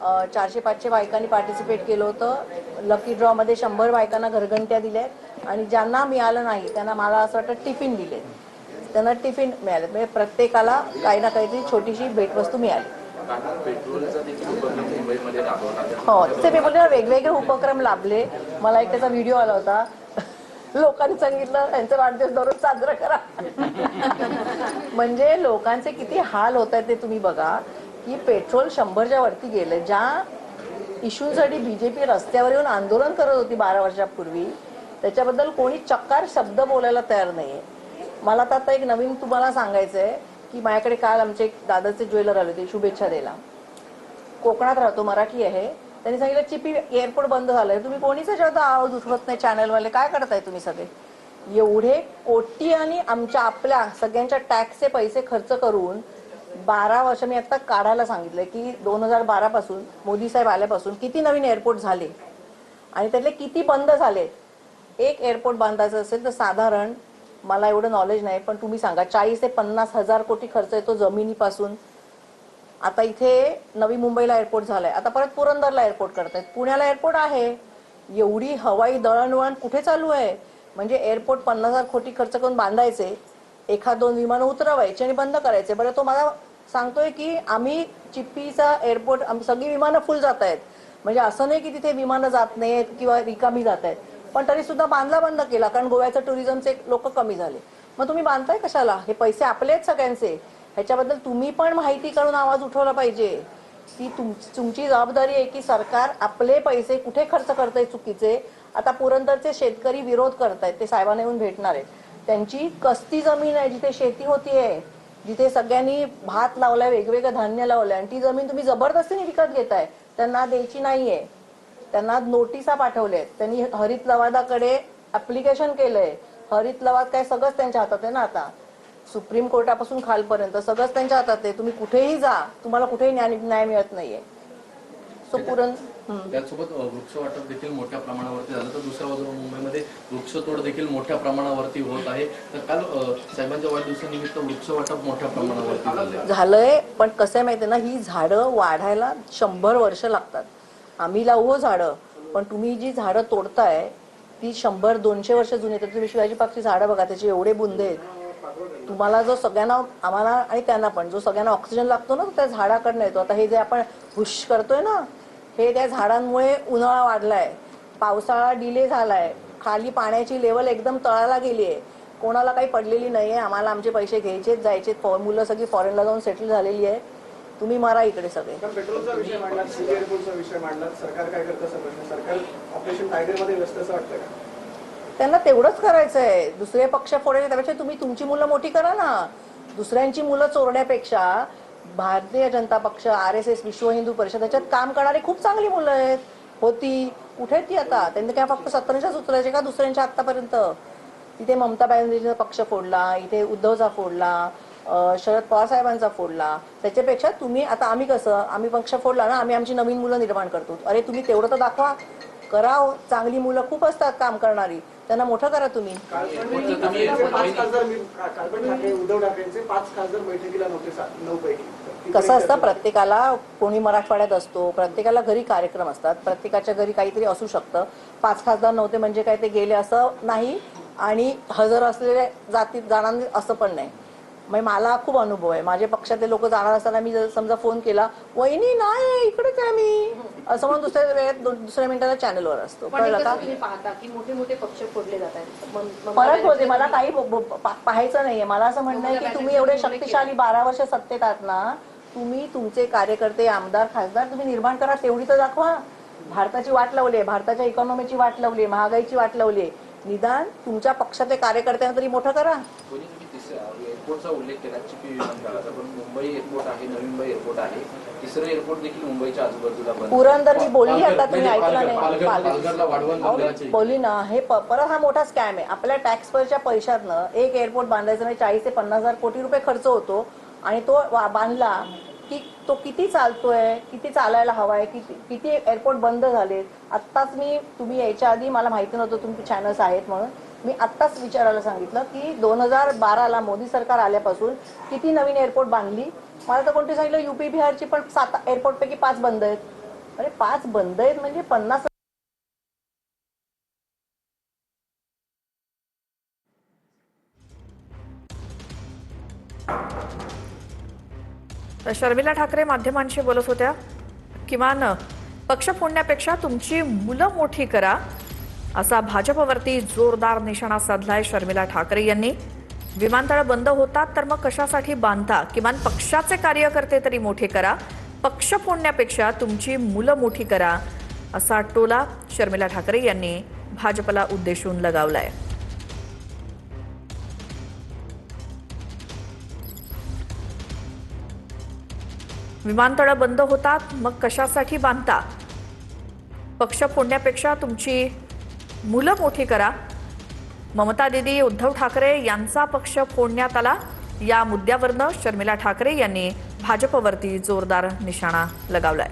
400-500 बायकांनी पार्टिसिपेट केलं होतं. लकी ड्रॉमध्ये 100 बायकांना घरघंट्या दिल्यात आणि ज्यांना मिळालं नाही त्यांना मला असं वाटतं टिफिन दिले. त्यांना टिफिन मिळाले, म्हणजे प्रत्येकाला काही ना काहीतरी छोटीशी भेटवस्तू मिळाली. हो, तसे मी बोलले वेगवेगळे उपक्रम लाभले. मला एक त्याचा व्हिडिओ आला होता. लोकांनी सांगितलं त्यांचा वाढदिवस दररोज साजरा करा. म्हणजे लोकांचे किती हाल होत आहेत ते तुम्ही बघा की पेट्रोल 100च्या वरती गेलं. ज्या इश्यूसाठी बीजेपी रस्त्यावर येऊन आंदोलन करत होती 12 वर्षापूर्वी, त्याच्याबद्दल कोणी चक्कार शब्द बोलायला तयार नाहीये. मला तर आता एक नवीन तुम्हाला सांगायचंय की माझ्याकडे काल आमचे एक दादाचे ज्वेलर आले होते शुभेच्छा द्यायला. कोकणात राहतो, मराठी आहे. त्यांनी सांगितलं चिपी एअरपोर्ट बंद झालंय, तुम्ही कोणीच याच्यावर आवाज उठवत नाही, चॅनलवाले काय करताय तुम्ही सगळे. एवढे कोटी आणि आपल्या सगळ्यांच्या टॅक्सचे पैसे खर्च करून 12 वर्ष मी आता काढायला सांगितलंय की 2012 पासून मोदी साहेब आल्यापासून किती नवीन एअरपोर्ट झाले आणि त्यातले किती बंद झाले. एक एअरपोर्ट बांधायचं असेल तर साधारण, मला एवढं नॉलेज नाही पण तुम्ही सांगा, 40 ते 50 हजार कोटी खर्च येतो जमिनीपासून. आता इथे नवी मुंबईला एअरपोर्ट झालाय, आता परत पुरंदरला एअरपोर्ट करतायत, पुण्याला एअरपोर्ट आहे. एवढी हवाई दळणवळण कुठे चालू आहे. म्हणजे एअरपोर्ट 50,000 कोटी खर्च करून बांधायचे, 1-2 विमानं उतरवायचे आणि बंद करायचे. बरं, तो मला सांगतोय की आम्ही चिप्पीचा एअरपोर्ट, सगळी विमानं फुल जात आहेत. म्हणजे असं नाही की तिथे विमानं जात नाहीत किंवा रिकामी जात आहेत, पण तरी सुद्धा बांधला बंद केला कारण गोव्याचं टुरिझमचे लोक कमी झाले. मग तुम्ही बांधताय कशाला. हे पैसे आपले आहेत सगळ्यांचे. ह्याच्याबद्दल तुम्ही पण माहिती काढून आवाज उठवला पाहिजे. ती तुमची जबाबदारी आहे की सरकार आपले पैसे कुठे खर्च करतंय चुकीचे. आता पुरंदरचे शेतकरी विरोध करतायत, ते साहेबांना येऊन भेटणार आहेत. त्यांची कसती जमीन आहे जिथे शेती होतीये, जिथे सगळ्यांनी भात लावलाय, वेगवेगळं धान्य लावलंय, आणि ती जमीन तुम्ही जबरदस्तीने विकत घेताय. त्यांना द्यायची नाहीये, त्यांना नोटिसा पाठवल्यात. त्यांनी हरित लवादाकडे ऍप्लिकेशन केलंय. हरित लवाद काय सगळंच त्यांच्या हातात आहे ना. आता सुप्रीम कोर्टापासून खालपर्यंत सगळंच त्यांच्या हातात आहे. तुम्ही कुठेही जा, तुम्हाला कुठेही न्याय मिळत नाहीये. सो त्यासोबत वृक्ष वाटप देखील मोठ्या प्रमाणावरती झालं. तर दुसऱ्या बाजूला मुंबईमध्ये वृक्षतोड देखील मोठ्या प्रमाणावरती होत आहे. तर काल साहेबांच्या वाढदिवसानिमित्त वृक्ष वाटप मोठ्या प्रमाणावरती झालंय. पण कसं आहे माहितीये ना, ही झाडं वाढायला 100 वर्ष लागतात. आम्ही लावू झाडं, पण तुम्ही जी झाडं तोडताय ती 100-200 वर्ष जुनी आहेत. तुम्ही शिवाजी पार्कची झाडं बघा, त्याचे एवढे बुंदे आहेत. तुम्हाला जो सगळ्यांना, आम्हाला आणि त्यांना पण, जो सगळ्यांना ऑक्सिजन लागतो ना, तो त्या झाडाकडनं येतो. आता हे जे आपण हुश करतोय ना, हे त्या झाडांमुळे उन्हाळा वाढलाय, पावसाळा डिले झालाय, खाली पाण्याची लेवल एकदम तळाला गेली आहे. कोणाला काही पडलेली नाहीये. आम्हाला आमचे पैसे घ्यायचेत, जायचे. मुलं सगळी फॉरेनला जाऊन सेटल झालेली आहे. तुम्ही मारा इकडे सगळे. पेट्रोलचा विषय मांडला, एअरपोर्टचा विषय मांडला, सरकार काय करतं समजलं. सरकार ऑपरेशन टायगरमध्ये व्यस्त असं वाटतं का. त्यांना तेवढंच करायचंय. दुसरे पक्ष फोडायचे त्यापेक्षा तुम्ही तुमची मुलं मोठी करा ना. दुसऱ्यांची मुलं चोरण्यापेक्षा भारतीय जनता पक्ष, RSS, विश्व हिंदू परिषद, त्याच्यात काम करणारी खूप चांगली मुलं आहेत. होती कुठे ती आता. त्यांनी काय फक्त 17च्याच उचलायचे का दुसऱ्यांच्या आतापर्यंत. तिथे ममता बॅनर्जीचा पक्ष फोडला, इथे उद्धवचा फोडला, शरद पवार साहेबांचा फोडला. त्याच्यापेक्षा तुम्ही आता, आम्ही कसं, आम्ही पक्ष फोडला ना, आम्ही आमची नवीन मुलं निर्माण करतो. अरे तुम्ही तेवढं तर दाखवा. करा. चांगली मुलं खूप असतात काम करणारी, त्यांना मोठं करा तुम्ही. उद्धव ठाकरेंचे 5 खासदार बैठकीला नव्हते, 9 पैकी. कसं असतं, प्रत्येकाला, कोणी मराठवाड्यात असतो, प्रत्येकाला घरी कार्यक्रम असतात, प्रत्येकाच्या घरी काहीतरी असू शकतं. 5 खासदार नव्हते म्हणजे काय ते गेले असं नाही, आणि हजर असलेले जातीत जाणार असं पण नाही. म्हणजे मला खूप अनुभव आहे. माझे पक्षातले लोक जाणार असताना मी समजा फोन केला, वहिनी नाही इकडेच आहे मी, असं म्हणून दुसऱ्या वेळेत दुसऱ्या मिनिटाला चॅनलवर असतो. कळलं का. मोठे मोठे पक्ष फोडले जातात. परत होते, मला काही पाहायचं नाहीये. मला असं म्हणणं आहे की तुम्ही एवढे शक्तिशाली 12 वर्ष सत्तेत आहात ना, तुम्ही तुमचे कार्यकर्ते, आमदार, खासदार तुम्ही निर्माण करा. तेवढी तर दाखवा. भारताची वाट लावली आहे, भारताच्या इकॉनॉमीची वाट लावली आहे, महागाईची वाट लावली आहे. निदान तुमच्या पक्षाचे कार्यकर्त्यांना तरी मोठं करा. एअरपोर्टचा उल्लेख केला, चिपी विमानतळाचा, पण मुंबई एअरपोर्ट आहे, नवी मुंबई एअरपोर्ट आहे, तिसरं एअरपोर्ट देखील मुंबईच्या आजूबाजूला बनलं. पुरंदर मी बोलली, आता तुम्ही ऐकलं नाही. पालघरला वाढवण बोलली ना. हे परत हा मोठा स्कॅम आहे. आपल्या टॅक्सवरच्या पैशातनं एक एअरपोर्ट बांधायचं नाही, 40 ते 50,000 कोटी रुपये खर्च होतो, आणि तो बांधला की तो किती चालतोय, किती चालायला हवाय, किती एअरपोर्ट बंद झालेत. आत्ताच तुम्ही यायच्या आधी मला माहिती नव्हतं तुमचे चॅनल्स आहेत म्हणून, मी आत्ताच विचारायला सांगितलं की 2012ला मोदी सरकार आल्यापासून किती नवीन एअरपोर्ट बांधली. मला तर कोणती सांगितलं UP बिहारची पण 7 एअरपोर्टपैकी 5 बंद आहेत. अरे 5 बंद आहेत म्हणजे 50. तर शर्मिला ठाकरे माध्यमांशी बोलत होत्या. किमान पक्ष फोडण्यापेक्षा तुमची मुलं मोठी करा असा भाजपवरती जोरदार निशाणा साधलाय शर्मिला ठाकरे यांनी. विमानतळ बंद होतात तर मग कशासाठी बांधता? किमान पक्षाचे कार्यकर्ते तरी मोठे करा. पक्ष फोडण्यापेक्षा तुमची मुलं मोठी करा असा टोला शर्मिला ठाकरे यांनी भाजपला उद्देशून लगावलाय. विमानतळ बंद होतात मग कशासाठी बांधता? पक्ष फोडण्यापेक्षा तुमची मुलं मोठी करा. ममता दीदी, उद्धव ठाकरे यांचा पक्ष फोडण्यात आला. या मुद्द्यावरनं शर्मिला ठाकरे यांनी भाजपवरती जोरदार निशाणा लगावलाय.